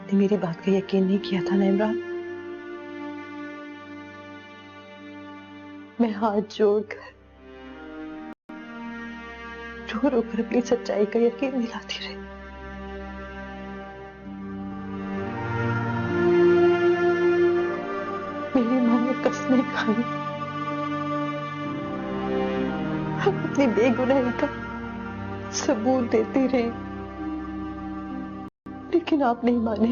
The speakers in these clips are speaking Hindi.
आपने मेरी बात का यकीन नहीं किया था ना इमरान। मैं हाथ जोड़कर रो रो कर अपनी सच्चाई का यकीन दिलाती रही। मेरी मां ने कसमें खाई, अपनी बेगुनाही का सबूत देती रही, लेकिन आप नहीं माने।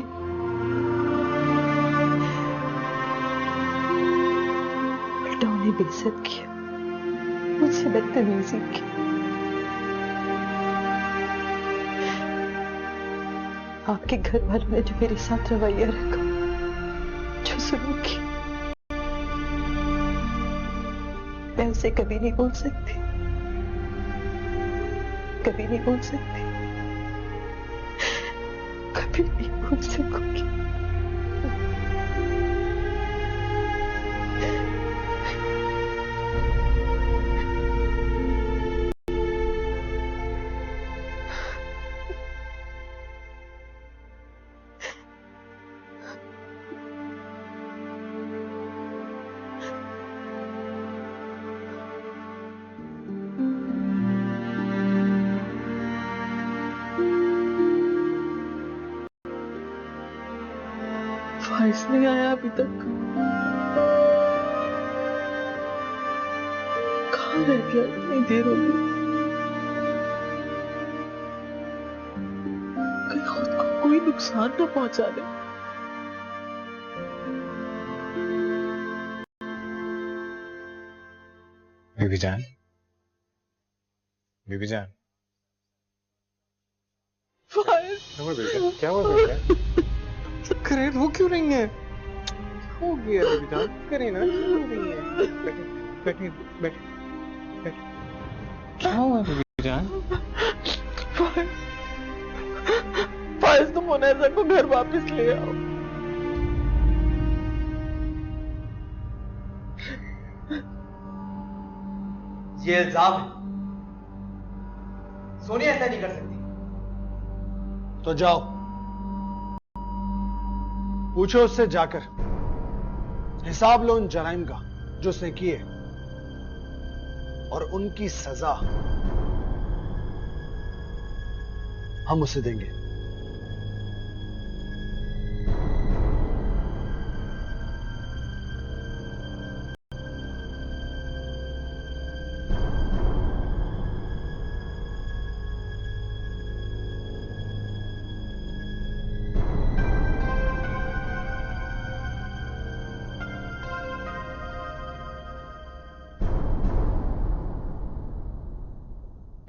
बेटा उन्हें बेइज्जत किया, मुझसे बदतमीजी की। आपके घर वालों ने जो मेरे साथ रवैया रखा, जो सुलूक किया, मैं उसे कभी नहीं भूल सकती, कभी नहीं भूल सकती, कभी नहीं भूल सकूंगी। फाइज नहीं आया अभी तक, कहाँ रह गया? इतनी देर हो गई, कहीं खुद को कोई नुकसान न पहुंचा दे। बीबी जान, बीबी जान। फाइज, क्या हुआ बेटा? करें वो क्यों नहीं है? हो गया बीबी जान, करें ना, क्यों हो रही है? बैठिए बैठिए बैठिए। क्या हुआ बीबी जान? फाइज तुम मुनैजा को घर वापस ले आओ। ये इल्जाम है, सोनिया ऐसा नहीं कर सकती। तो जाओ, पूछो उससे जाकर, हिसाब लो उन जराइम का जो उसने किए, और उनकी सजा हम उसे देंगे।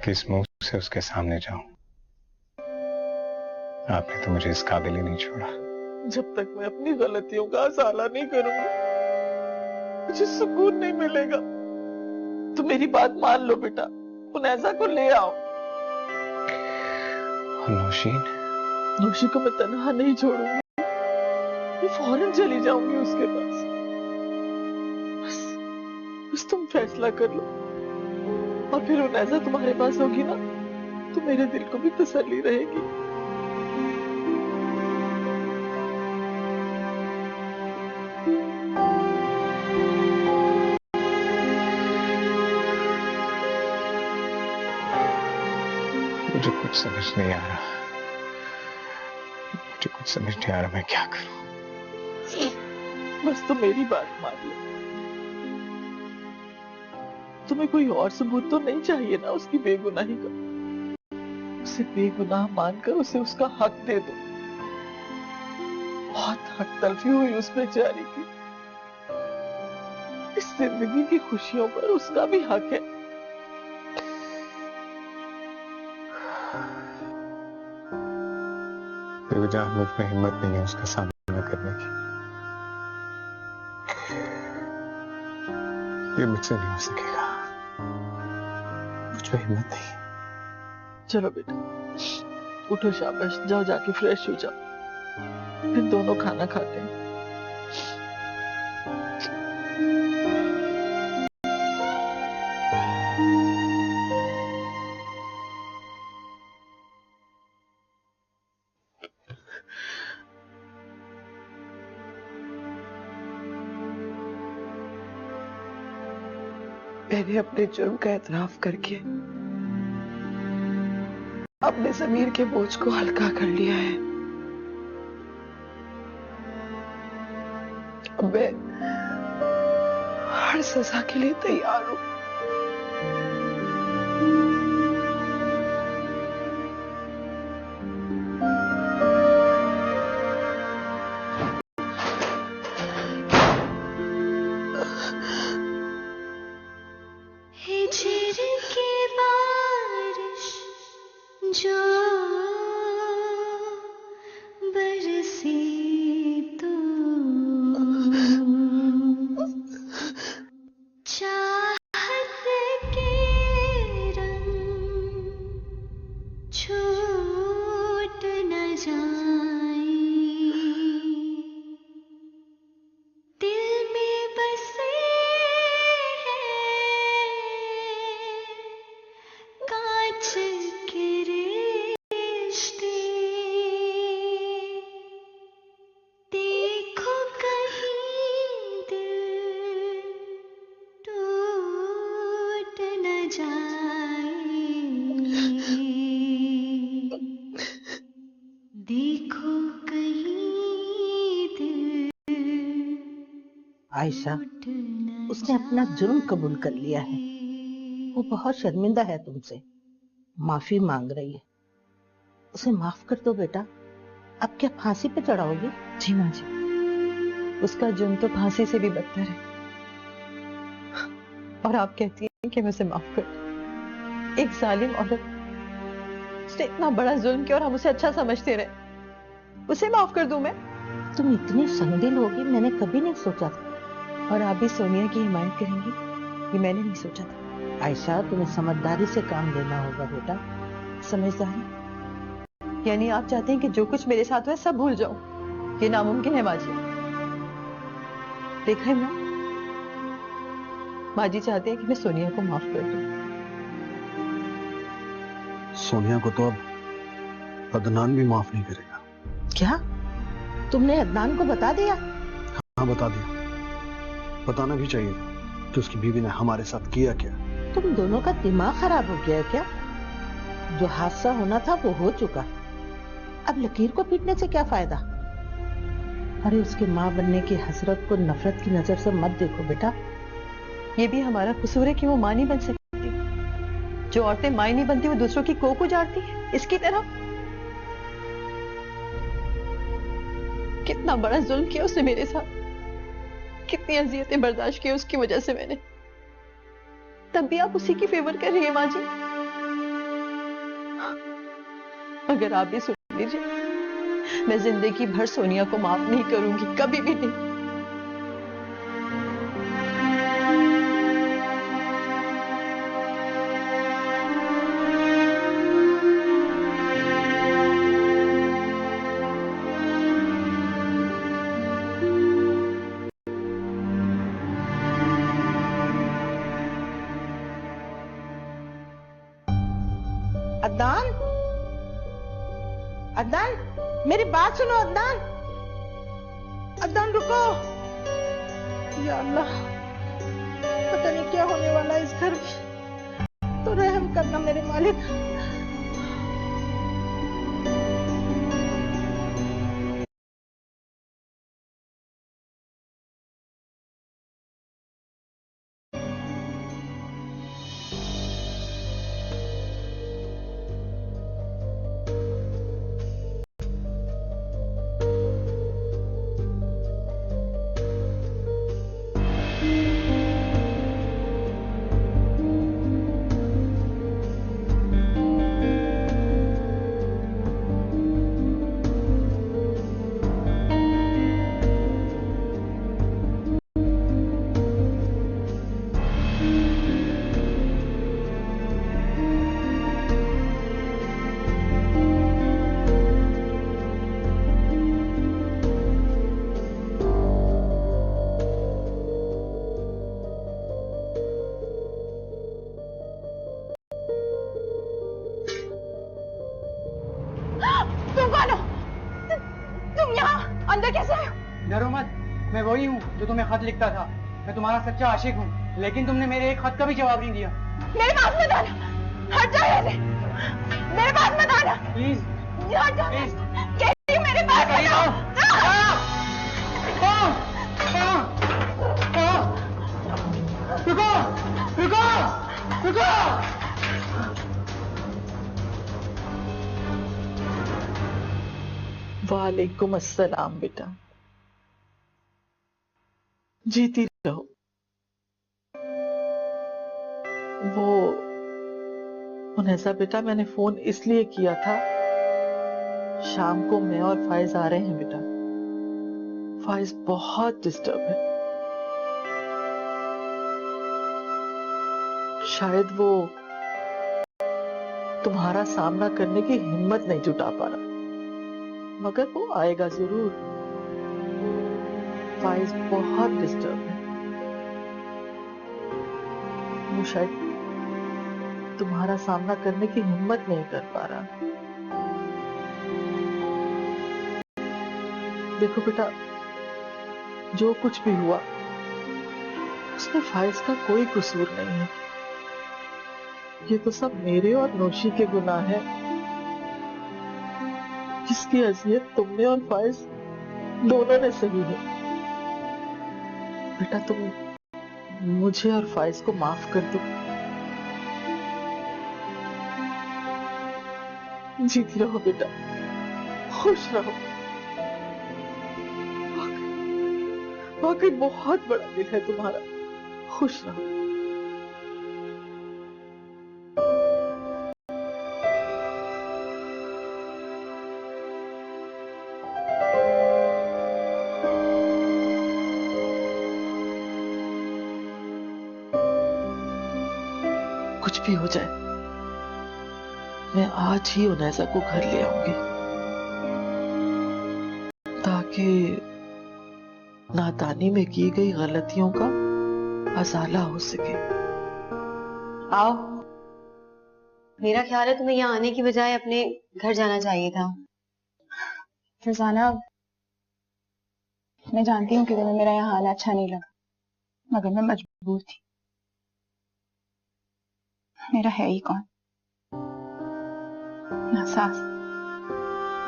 किस मुंह से उसके सामने जाऊं? आपने तो मुझे इस काबिल ही नहीं छोड़ा। जब तक मैं अपनी गलतियों का साला नहीं करूंगी, मुझे सुकून नहीं मिलेगा। तो मेरी बात मान लो बेटा, मुनैजा को ले आओ। और नौशीन? नौशी को मैं तन्हा नहीं छोड़ूंगी, मैं फौरन चली जाऊंगी उसके पास। बस बस तुम फैसला कर लो, और फिर मुनैजा तुम्हारे पास होगी ना, तो मेरे दिल को भी तसल्ली रहेगी। मुझे कुछ समझ नहीं आ रहा, मुझे कुछ समझ नहीं आ रहा, मैं क्या करूं? बस तुम मेरी बात मान लो। तुम्हें कोई और सबूत तो नहीं चाहिए ना उसकी बेगुनाही का? उसे बेगुनाह मानकर उसे उसका हक दे दो। बहुत हक तलफी हुई उस बेचारी की, इस जिंदगी की खुशियों पर उसका भी हक है। बीबी जान, मुझ में हिम्मत नहीं है उसका सामना करने की। ये मुझसे नहीं हो सकेगा, मुझ में हिम्मत नहीं है। चलो बेटा, उठो, शाबाश, जाओ जाके फ्रेश हो जाओ, फिर दोनों खाना खाते हैं। मैंने अपने जुर्म का एतराफ करके अपने ज़मीर के बोझ को हल्का कर लिया है। अब मैं हर सजा के लिए तैयार हूं। हिजर की बारिश जो बरसी तू चाहत के रंग छूट न जाए, दिल में बसे कांच के रिश्ते, देखो कहीं दिल टूट न जाए, देखो कहीं दिल आयशा, टूट न उसने अपना जुर्म कबूल कर लिया है। वो बहुत शर्मिंदा है तुमसे, माफी मांग रही है। उसे माफ कर दो बेटा। अब क्या फांसी पे चढ़ाओगी? जी माँ जी, उसका जुर्म तो फांसी से भी बदतर है। और आप कहती हैं कि मैं उसे माफ कर दूं। एक जालिम औरत, उसने इतना बड़ा जुल्म किया और हम उसे अच्छा समझते रहे, उसे माफ कर दूं मैं? तुम इतनी संदिल होगी मैंने कभी नहीं सोचा था। और आप भी सोनिया की हिमायत करेंगी, ये मैंने नहीं सोचा था। आयशा, तुम्हें समझदारी से काम लेना होगा बेटा। समझदारी? यानी आप चाहते हैं कि जो कुछ मेरे साथ हुआ है सब भूल जाऊं? ये नामुमकिन है माँ जी। देखा है ना, माँ जी चाहते हैं कि मैं सोनिया को माफ कर दूं। सोनिया को तो अब अदनान भी माफ नहीं करेगा। क्या तुमने अदनान को बता दिया? हाँ, बता दिया। बताना भी चाहिए कि उसकी बीवी ने हमारे साथ किया क्या। तुम दोनों का दिमाग खराब हो गया है क्या? जो हादसा होना था वो हो चुका। अब लकीर को पीटने से क्या फायदा? अरे उसकी माँ बनने की हसरत को नफरत की नजर से मत देखो बेटा। ये भी हमारा कसूर है कि वो मां नहीं बन सकती। जो औरतें मां नहीं बनती वो दूसरों की कोख उजाड़ती है, इसकी तरह। कितना बड़ा जुल्म किया उसने मेरे साथ, कितनी अजियतें बर्दाश्त की उसकी वजह से मैंने। तब भी आप उसी की फेवर कर रही है माँ जी। अगर आप भी सुन लीजिए, मैं जिंदगी भर सोनिया को माफ नहीं करूंगी, कभी भी नहीं। अदनान, अदनान, मेरी बात सुनो अदनान। अदनान रुको। या अल्लाह, पता नहीं क्या होने वाला है इस घर में। तो रहम करना मेरे मालिक। डरो मत, मैं वही हूँ जो तुम्हें खत लिखता था। मैं तुम्हारा सच्चा आशिक हूँ। लेकिन तुमने मेरे एक खत का भी जवाब नहीं दिया। मेरे पास मत आना, हट जाओ यहाँ से, मेरे पास मत आना, प्लीज हट जाओ, प्लीज कहती हूँ मेरे पास मत आओ। रुको रुको रुको। वालेकुम अस्सलाम बेटा, जीती रहो। वो उन्हेसा बेटा, मैंने फोन इसलिए किया था, शाम को मैं और फाइज आ रहे हैं बेटा। फाइज बहुत डिस्टर्ब है, शायद वो तुम्हारा सामना करने की हिम्मत नहीं जुटा पा रहा, मगर वो आएगा जरूर। फाइज बहुत डिस्टर्ब है, वो शायद तुम्हारा सामना करने की हिम्मत नहीं कर पा रहा। देखो बेटा, जो कुछ भी हुआ उसमें फाइज का कोई कसूर नहीं है। ये तो सब मेरे और नौशी के गुनाह है, जिसकी अजियत तुमने और फाइज दोनों ने सही है। बेटा तुम मुझे और फाइज को माफ कर दो। जीती रहो बेटा, खुश रहो। वाकई बहुत बड़ा दिल है तुम्हारा, खुश रहो। कुछ भी हो जाए, मैं आज ही उनैसा को घर ले आऊंगी, ताकि नादानी में की गई गलतियों का अजाला हो सके। आओ, मेरा ख्याल है तुम्हें यहाँ आने की बजाय अपने घर जाना चाहिए था। फरजाना, मैं जानती हूँ कि तुम्हें मेरा यहाँ आना अच्छा नहीं लगा, मगर मैं मजबूर थी। मेरा है ही कौन, ना सास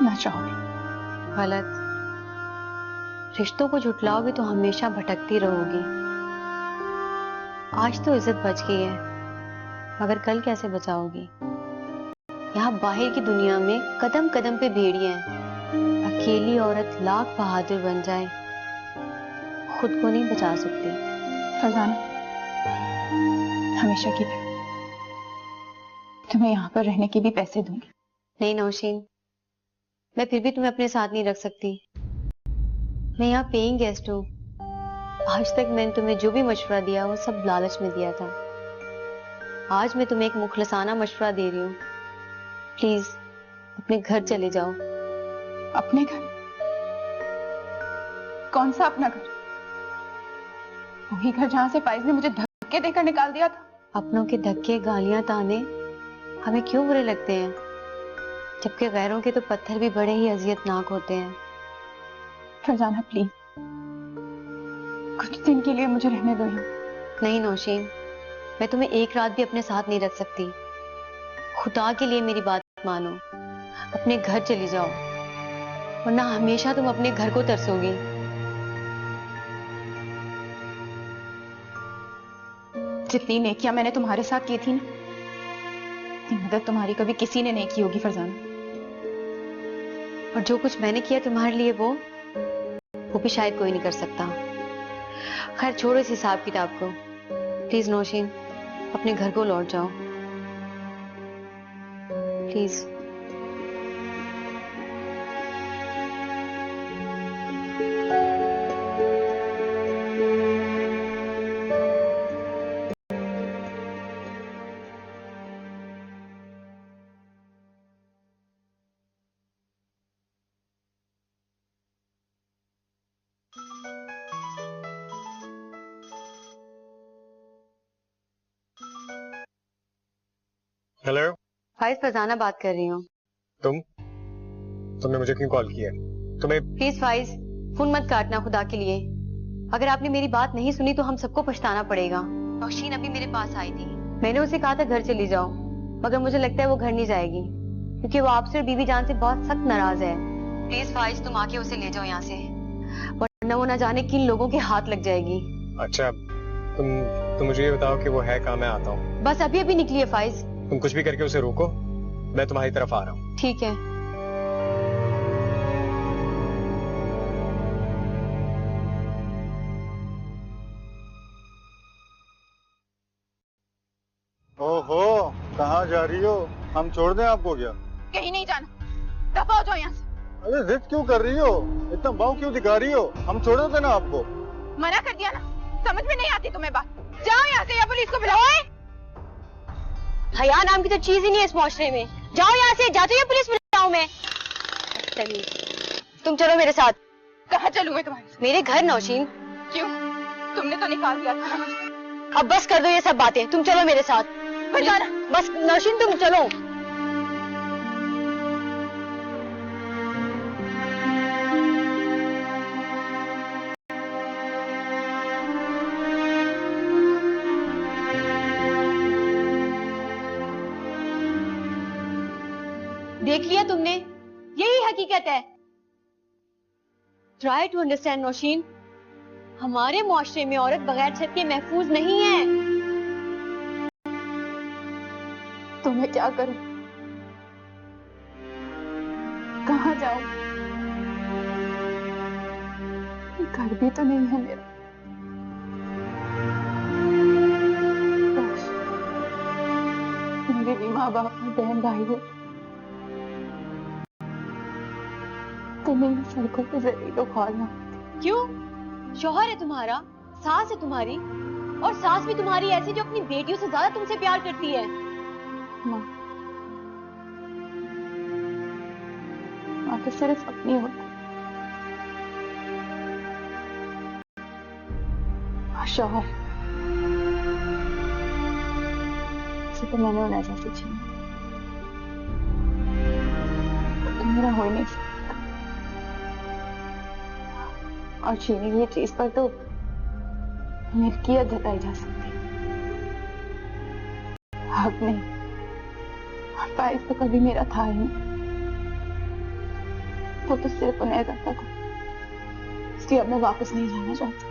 ना शौहर। गलत। रिश्तों को झुटलाओगी तो हमेशा भटकती रहोगी। आज तो इज्जत बच गई है, मगर कल कैसे बचाओगी? यहाँ बाहर की दुनिया में कदम कदम पे भेड़िए हैं। अकेली औरत लाख बहादुर बन जाए, खुद को नहीं बचा सकती। फरजाना, हमेशा की तरह तुम्हें यहाँ पर रहने के भी पैसे दूंगी। नहीं नौशीन, मैं फिर भी तुम्हें अपने साथ नहीं रख सकती। मैं यहाँ पेइंग गेस्ट हूँ। आज तक मैंने तुम्हें जो भी मशवरा दिया वो सब लालच में दिया था। आज मैं तुम्हें एक मुखलसाना मशवरा दे रही हूँ। प्लीज अपने घर चले जाओ। अपने घर? कौन सा अपना घर? वही घर जहां से फाइज ने मुझे धक्के देकर निकाल दिया था। अपनों के धक्के, गालियां, ताने हमें क्यों बुरे लगते हैं, जबकि गैरों के तो पत्थर भी बड़े ही अजियतनाक होते हैं। फरजाना प्लीज, कुछ दिन के लिए मुझे रहने दो। नहीं नौशीन, मैं तुम्हें एक रात भी अपने साथ नहीं रख सकती। खुदा के लिए मेरी बात मानो, अपने घर चली जाओ, वरना हमेशा तुम अपने घर को तरसोगी। जितनी नेकियां मैंने तुम्हारे साथ की थी ना, इतनी मदद तुम्हारी कभी किसी ने नहीं की होगी फरजाना। और जो कुछ मैंने किया तुम्हारे लिए वो भी शायद कोई नहीं कर सकता। खैर छोड़ो इस हिसाब किताब को। प्लीज नौशीन, अपने घर को लौट जाओ प्लीज। हेलो, फाइज फरजाना बात कर रही हूँ। तुमने मुझे क्यों कॉल किया? तुम्हें प्लीज फाइज फोन मत काटना खुदा के लिए। अगर आपने मेरी बात नहीं सुनी तो हम सबको पछताना पड़ेगा। नौशीन अभी मेरे पास आई थी, मैंने उसे कहा था घर चली जाओ, मगर मुझे लगता है वो घर नहीं जाएगी क्योंकि वो आपसे और बीबी जान से बहुत सख्त नाराज है। प्लीज फाइज तुम आके उसे ले जाओ यहाँ से, वरना वो ना जाने किन लोगों के हाथ लग जाएगी। अच्छा तुम मुझे ये बताओ कि वो है कहाँ, मैं आता हूँ। बस अभी अभी निकली है फाइज। तुम कुछ भी करके उसे रोको, मैं तुम्हारी तरफ आ रहा हूँ। ठीक है। ओहो, कहाँ जा रही हो? हम छोड़ दें आपको क्या? कहीं नहीं जाना, दफा हो जाओ यहाँ से। अरे जिद क्यों कर रही हो? इतना भाव क्यों दिखा रही हो? हम छोड़ देते ना आपको। मना कर दिया ना, समझ में नहीं आती तुम्हें बात। जाओ यहाँ से या पुलिस को बुलाओ। हया नाम की तो चीज ही नहीं है इस माशरे में। जाओ यहाँ से, जाते हुए पुलिस बुलाऊं मैं? चलिए तुम चलो मेरे साथ। कहाँ चलूं मैं तुम्हारे साथ? मेरे घर नौशीन। क्यों? तुमने तो निकाल दिया था ना मुझे। अब बस कर दो ये सब बातें, तुम चलो मेरे साथ। बस नौशीन तुम चलो। देख लिया तुमने, यही हकीकत है। ट्राई टू अंडरस्टैंड नौशीन, हमारे मुआशरे में औरत बगैर छत के महफूज नहीं है। तो मैं क्या करूं? कहाँ जाऊं? घर भी तो नहीं है मेरा। काश मेरे भी माँ बाप और बहन भाई हो तो मैं इन सड़कों पे जलीलो ख्वार ना होती। क्यों? शौहर है तुम्हारा, सास है तुम्हारी, और सास भी तुम्हारी ऐसी जो अपनी बेटियों से ज्यादा तुमसे प्यार करती है। माँ तो सिर्फ अपनी होती, शौहर तो मैंने उन्हें जैसे छीना तो मेरा हो ही नहीं सकता, और छीनी हुई चीज पर तो मिल्कियत जताई जा सकती, हक नहीं। फाइज तो कभी मेरा था ही नहीं, वो तो सिर्फ उन्हें करता था, इसलिए अब मैं वापस नहीं जाना चाहती।